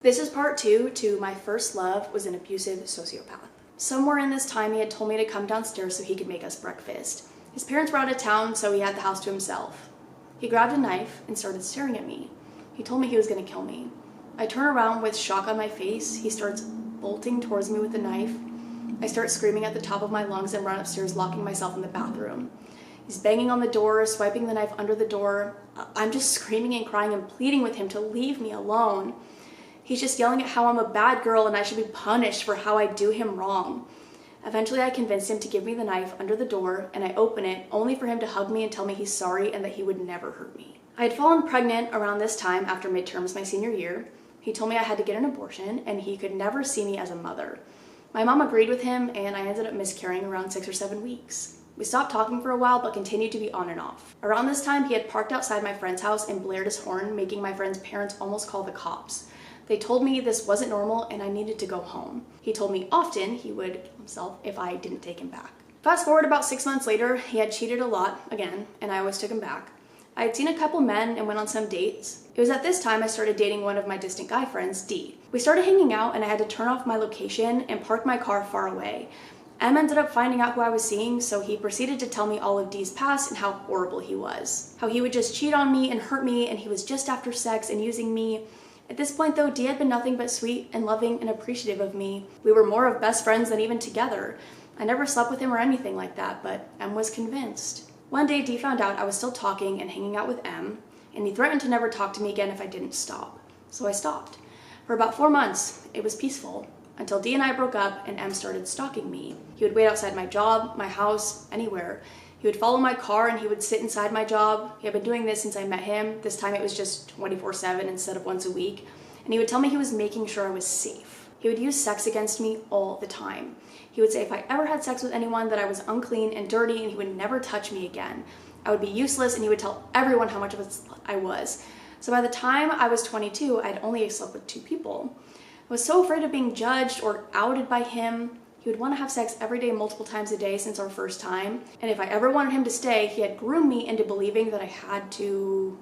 This is part 2 to my first love was an abusive sociopath. Somewhere in this time, he had told me to come downstairs so he could make us breakfast. His parents were out of town, so he had the house to himself. He grabbed a knife and started staring at me. He told me he was going to kill me. I turn around with shock on my face. He starts bolting towards me with the knife. I start screaming at the top of my lungs and run upstairs, locking myself in the bathroom. He's banging on the door, swiping the knife under the door. I'm just screaming and crying and pleading with him to leave me alone. He's just yelling at how I'm a bad girl and I should be punished for how I do him wrong. Eventually, I convinced him to give me the knife under the door, and I open it only for him to hug me and tell me he's sorry and that he would never hurt me. I had fallen pregnant around this time after midterms my senior year. He told me I had to get an abortion and he could never see me as a mother. My mom agreed with him and I ended up miscarrying around 6 or 7 weeks. We stopped talking for a while but continued to be on and off. Around this time, he had parked outside my friend's house and blared his horn, making my friend's parents almost call the cops. They told me this wasn't normal and I needed to go home. He told me often he would kill himself if I didn't take him back. Fast forward about 6 months later, he had cheated a lot again and I always took him back. I had seen a couple men and went on some dates. It was at this time I started dating one of my distant guy friends, D. We started hanging out and I had to turn off my location and park my car far away. M ended up finding out who I was seeing, so he proceeded to tell me all of D's past and how horrible he was. How he would just cheat on me and hurt me and he was just after sex and using me. At this point though, D had been nothing but sweet and loving and appreciative of me. We were more of best friends than even together. I never slept with him or anything like that, but M was convinced. One day, D found out I was still talking and hanging out with M, and he threatened to never talk to me again if I didn't stop. So I stopped. For about 4 months, it was peaceful, until D and I broke up and M started stalking me. He would wait outside my job, my house, anywhere. He would follow my car and he would sit inside my job. He had been doing this since I met him. This time it was just 24/7 instead of once a week. And he would tell me he was making sure I was safe. He would use sex against me all the time. He would say if I ever had sex with anyone that I was unclean and dirty and he would never touch me again. I would be useless and he would tell everyone how much of a slut I was. So by the time I was 22, I'd only slept with 2 people. I was so afraid of being judged or outed by him. He would want to have sex every day, multiple times a day since our first time. And if I ever wanted him to stay, he had groomed me into believing that I had to,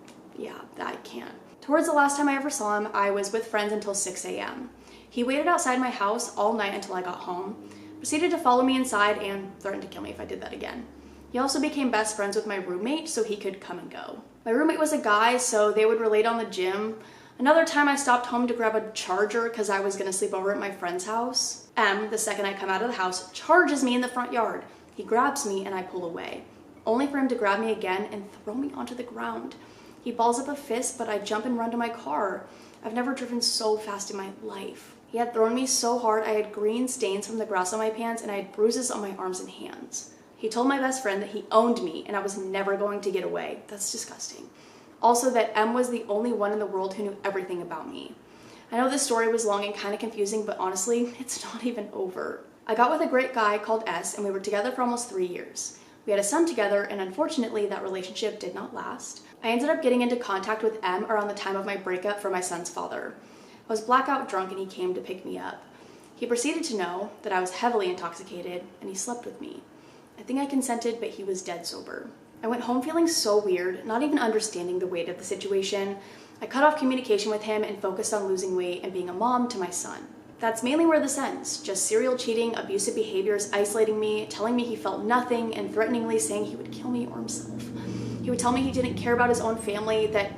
that I can't. Towards the last time I ever saw him, I was with friends until 6 a.m. He waited outside my house all night until I got home, proceeded to follow me inside and threatened to kill me if I did that again. He also became best friends with my roommate so he could come and go. My roommate was a guy, so they would relate on the gym. Another time I stopped home to grab a charger because I was going to sleep over at my friend's house. M, the second I come out of the house, charges me in the front yard. He grabs me and I pull away, only for him to grab me again and throw me onto the ground. He balls up a fist, but I jump and run to my car. I've never driven so fast in my life. He had thrown me so hard I had green stains from the grass on my pants and I had bruises on my arms and hands. He told my best friend that he owned me and I was never going to get away. That's disgusting. Also that M was the only one in the world who knew everything about me. I know this story was long and kind of confusing, but honestly, it's not even over. I got with a great guy called S and we were together for almost 3 years. We had a son together and unfortunately that relationship did not last. I ended up getting into contact with M around the time of my breakup from my son's father. I was blackout drunk and he came to pick me up. He proceeded to know that I was heavily intoxicated and he slept with me. I think I consented, but he was dead sober. I went home feeling so weird, not even understanding the weight of the situation. I cut off communication with him and focused on losing weight and being a mom to my son. That's mainly where this ends. Just serial cheating, abusive behaviors, isolating me, telling me he felt nothing, and threateningly saying he would kill me or himself. He would tell me he didn't care about his own family, that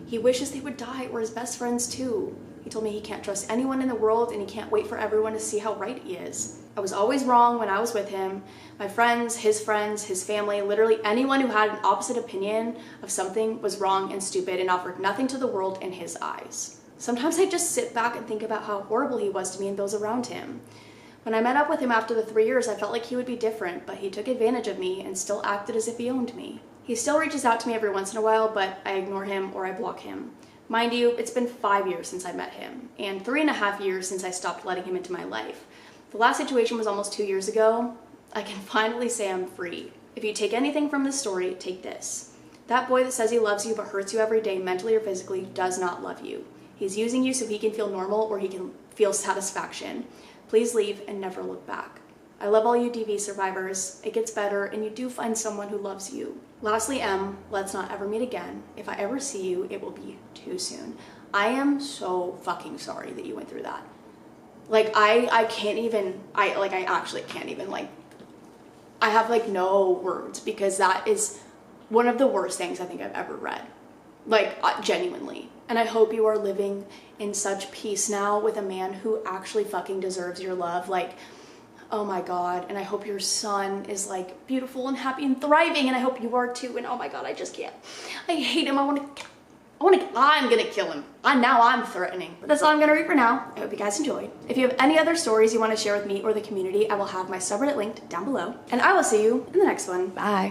he wishes they would die or his best friends too. He told me he can't trust anyone in the world and he can't wait for everyone to see how right he is. I was always wrong when I was with him. My friends, his family, literally anyone who had an opposite opinion of something was wrong and stupid and offered nothing to the world in his eyes. Sometimes I just sit back and think about how horrible he was to me and those around him. When I met up with him after the 3 years, I felt like he would be different, but he took advantage of me and still acted as if he owned me. He still reaches out to me every once in a while, but I ignore him or I block him. Mind you, it's been 5 years since I met him, and 3.5 years since I stopped letting him into my life. The last situation was almost 2 years ago. I can finally say I'm free. If you take anything from this story, take this. That boy that says he loves you but hurts you every day, mentally or physically, does not love you. He's using you so he can feel normal or he can feel satisfaction. Please leave and never look back. I love all you DV survivors. It gets better and you do find someone who loves you. Lastly, M, let's not ever meet again. If I ever see you, it will be too soon. I am so fucking sorry that you went through that. Like, I can't even, I actually can't even, like, I have, like, no words, because that is one of the worst things I think I've ever read. Like, genuinely. And I hope you are living in such peace now with a man who actually fucking deserves your love. Like, oh my God. And I hope your son is, like, beautiful and happy and thriving, and I hope you are too. And oh my God, I just can't. I hate him. I'm gonna kill him. Now I'm threatening. But that's all I'm gonna read for now. I hope you guys enjoyed. If you have any other stories you want to share with me or the community, I will have my subreddit linked down below. And I will see you in the next one. Bye.